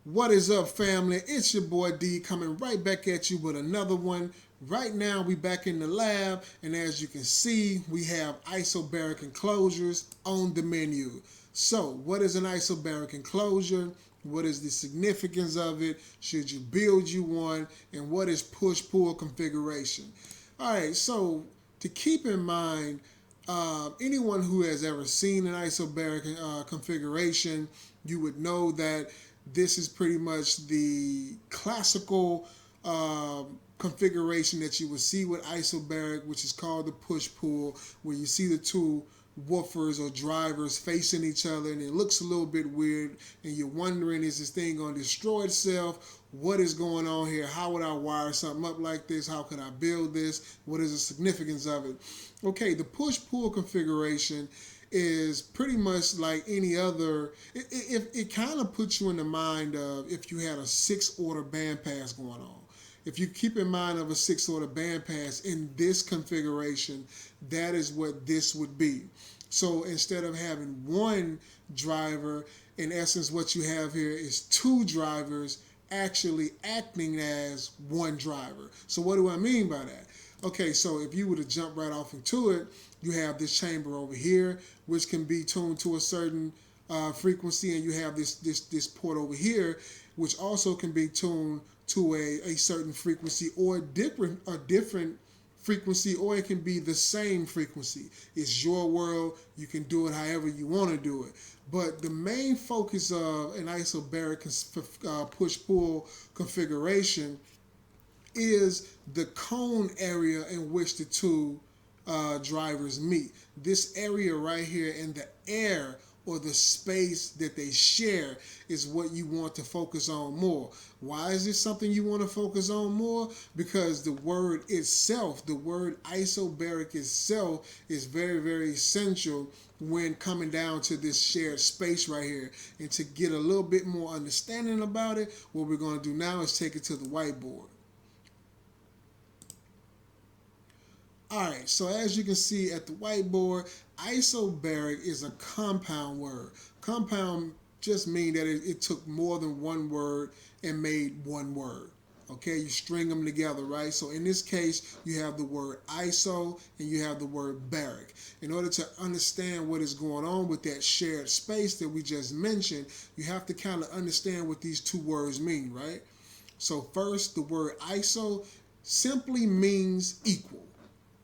What is up, family? It's your boy D coming right back at you with another one. Right now, we back in the lab, and as you can see, we have isobaric enclosures on the menu. So, what is an isobaric enclosure? What is the significance of it? Should you build you one? And what is push-pull configuration? All right, so to keep in mind, anyone who has ever seen an isobaric configuration, you would know that this is pretty much the classical configuration that you would see with isobaric, which is called the push-pull, where you see the two woofers or drivers facing each other, and it looks a little bit weird, and you're wondering, is this thing going to destroy itself? What is going on here? How would I wire something up like this? How could I build this? What is the significance of it? Okay, the push-pull configuration is pretty much like any other. It kind of puts you in the mind of if you had a 6-order bandpass going on. If you keep in mind of a 6-order bandpass in this configuration, that is what this would be. So instead of having one driver, in essence what you have here is two drivers actually acting as one driver. So what do I mean by that? Okay, so if you were to jump right off into it, you have this chamber over here, which can be tuned to a certain frequency, and you have this port over here, which also can be tuned to a certain frequency or a different frequency, or it can be the same frequency. It's your world. You can do it however you want to do it. But the main focus of an isobaric push-pull configuration is the cone area in which the two drivers meet. This area right here in the air or the space that they share is what you want to focus on more. Why is this something you want to focus on more? Because the word itself, the word isobaric itself, is very, very essential when coming down to this shared space right here. And to get a little bit more understanding about it, what we're going to do now is take it to the whiteboard. Alright, so as you can see at the whiteboard, isobaric is a compound word. Compound just means that it took more than one word and made one word. Okay, you string them together, right? So in this case, you have the word iso and you have the word baric. In order to understand what is going on with that shared space that we just mentioned, you have to kind of understand what these two words mean, right? So first, the word iso simply means equal.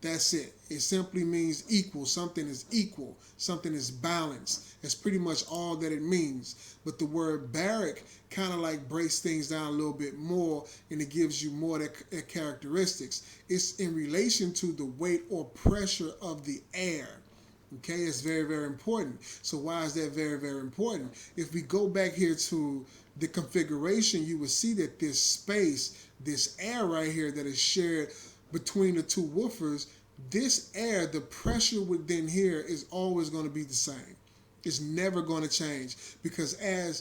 That's it. It simply means equal. Something is equal. Something is balanced. That's pretty much all that it means. But the word baric kind of like breaks things down a little bit more, and it gives you more that characteristics. It's in relation to the weight or pressure of the air. Okay, it's very, very important. So why is that very, very important? If we go back here to the configuration, you will see that this space, this air right here that is shared between the two woofers, this air, the pressure within here is always going to be the same. It's never going to change because I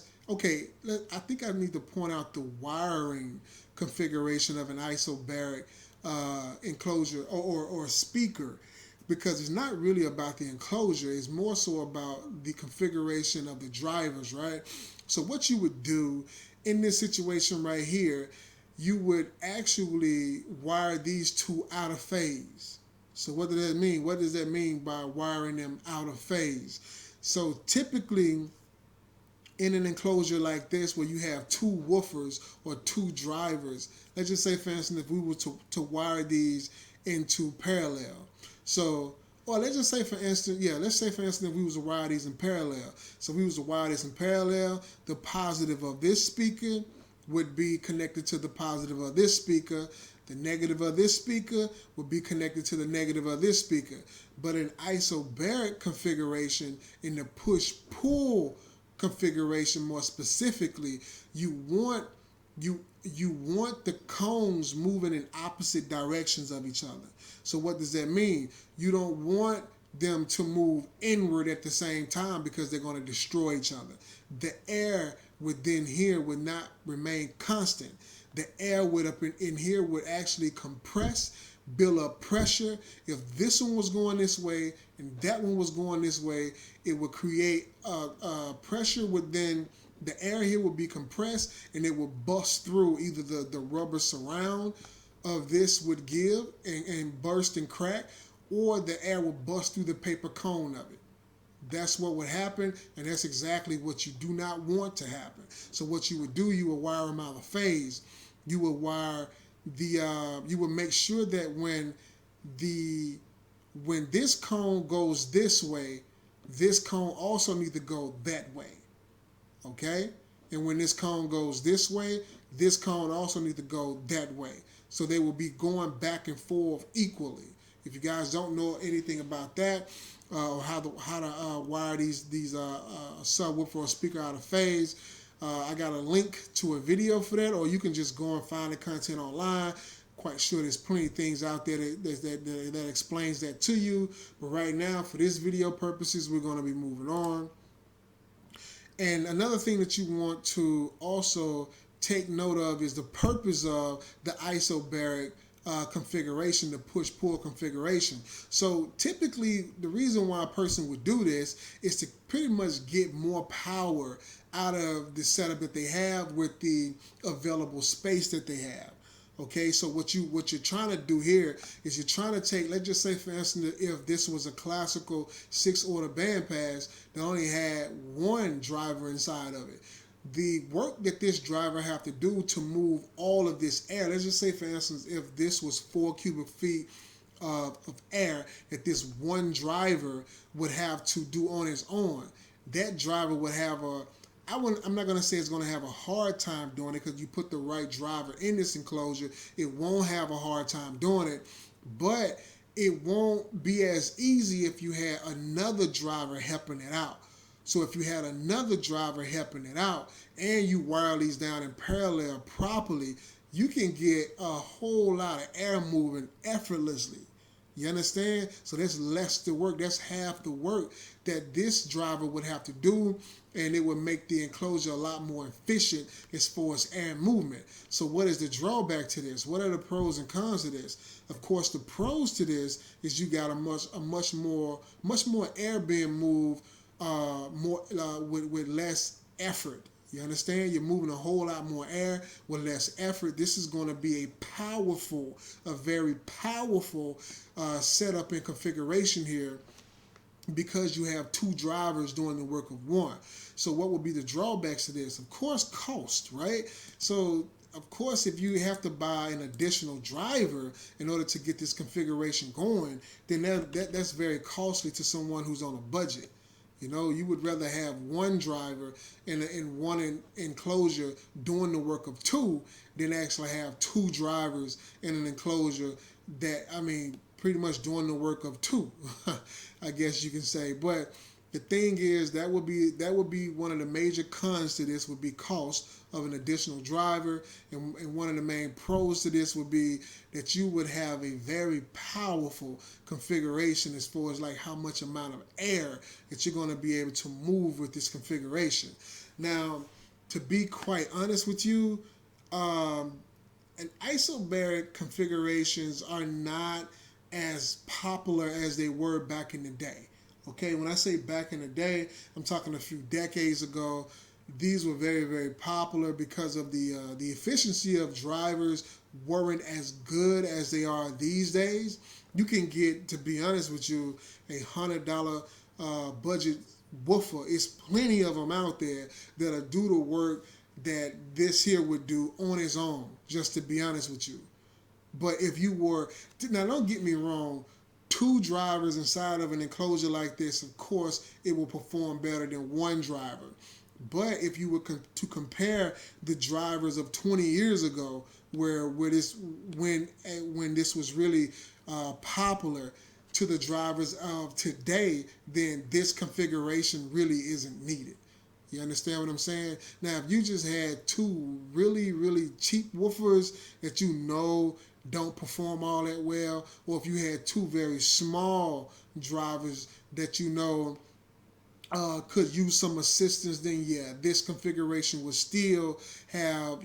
think I need to point out the wiring configuration of an isobaric enclosure or speaker, because it's not really about the enclosure. It's more so about the configuration of the drivers, right? So what you would do in this situation right here, you would actually wire these two out of phase. So what does that mean? What does that mean by wiring them out of phase? So typically in an enclosure like this where you have two woofers or two drivers, let's just say for instance if we were to wire these into parallel. So, or let's just say for instance, if we was to wire these in parallel. So if we was to wire this in parallel, the positive of this speaker would be connected to the positive of this speaker. The negative of this speaker would be connected to the negative of this speaker. But in isobaric configuration, in the push-pull configuration more specifically, you want the cones moving in opposite directions of each other. So what does that mean? You don't want them to move inward at the same time because they're going to destroy each other. The air within here would not remain constant. The air up in here would actually compress, build up pressure. If this one was going this way and that one was going this way, it would create pressure would then the air here will be compressed and it will bust through. Either the rubber surround of this would give and burst and crack, or the air will bust through the paper cone of it. That's what would happen, and that's exactly what you do not want to happen. So what you would do, you would wire them out of phase. You would wire you would make sure that when this cone goes this way, this cone also needs to go that way. Okay? And when this cone goes this way, this cone also needs to go that way. So they will be going back and forth equally. If you guys don't know anything about that, or how to wire these subwoofer or speaker out of phase, I got a link to a video for that, or you can just go and find the content online. Quite sure there's plenty of things out there that explains that to you. But right now, for this video purposes, we're going to be moving on. And another thing that you want to also take note of is the purpose of the isobaric configuration, the push-pull configuration. So typically, the reason why a person would do this is to pretty much get more power out of the setup that they have with the available space that they have. Okay, so what you're trying to do here is you're trying to take, let's just say for instance, if this was a classical 6-order bandpass that only had one driver inside of it, the work that this driver have to do to move all of this air, let's just say for instance, if this was 4 cubic feet of air that this one driver would have to do on its own, that driver would have I'm not going to say it's going to have a hard time doing it, because you put the right driver in this enclosure, it won't have a hard time doing it, but it won't be as easy if you had another driver helping it out. So if you had another driver helping it out and you wire these down in parallel properly, you can get a whole lot of air moving effortlessly. You understand? So that's less the work. That's half the work that this driver would have to do, and it would make the enclosure a lot more efficient as far as air movement. So what is the drawback to this? What are the pros and cons to this? Of course, the pros to this is you got a much more air being moved with less effort. You understand? You're moving a whole lot more air with less effort. This is going to be a very powerful setup and configuration here, because you have two drivers doing the work of one. So what would be the drawbacks to this? Of course, cost, right? So of course, if you have to buy an additional driver in order to get this configuration going, then that's very costly to someone who's on a budget. You know, you would rather have one driver in one enclosure doing the work of two than actually have two drivers in an enclosure that, pretty much doing the work of two, I guess you can say. But the thing is, that would be one of the major cons to this, would be cost of an additional driver. And one of the main pros to this would be that you would have a very powerful configuration as far as like how much amount of air that you're going to be able to move with this configuration. Now, to be quite honest with you, an isobaric configurations are not as popular as they were back in the day. Okay, when I say back in the day, I'm talking a few decades ago. These were very, very popular because of the efficiency of drivers weren't as good as they are these days. You can get, to be honest with you, $100 budget woofer. It's plenty of them out there that'll do the work that this here would do on its own, just to be honest with you. But if you were, now don't get me wrong, two drivers inside of an enclosure like this, of course, it will perform better than one driver. But if you were to compare the drivers of 20 years ago, when this was really popular, to the drivers of today, then this configuration really isn't needed. You understand what I'm saying? Now, if you just had two really, really cheap woofers that you know don't perform all that well, or if you had two very small drivers that you know could use some assistance, then yeah, this configuration would still have,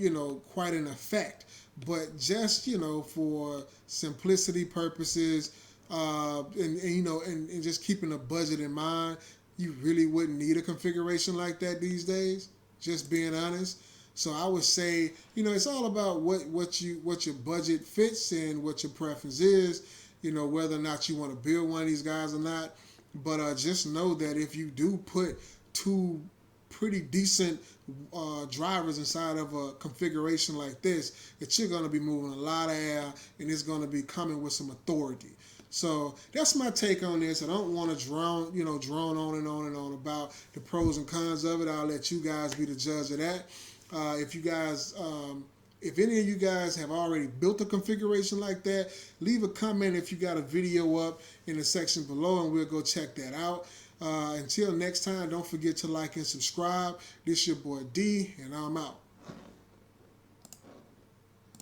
quite an effect. But just, for simplicity purposes, and just keeping a budget in mind, you really wouldn't need a configuration like that these days. just being honest. So I would say, it's all about what your budget fits and what your preference is. Whether or not you want to build one of these guys or not. But just know that if you do put two pretty decent drivers inside of a configuration like this, that you're going to be moving a lot of air and it's going to be coming with some authority. So that's my take on this. I don't want to drone on and on and on about the pros and cons of it. I'll let you guys be the judge of that. If any of you guys have already built a configuration like that, leave a comment if you got a video up in the section below, and we'll go check that out. Until next time, don't forget to like and subscribe. This your boy D, and I'm out.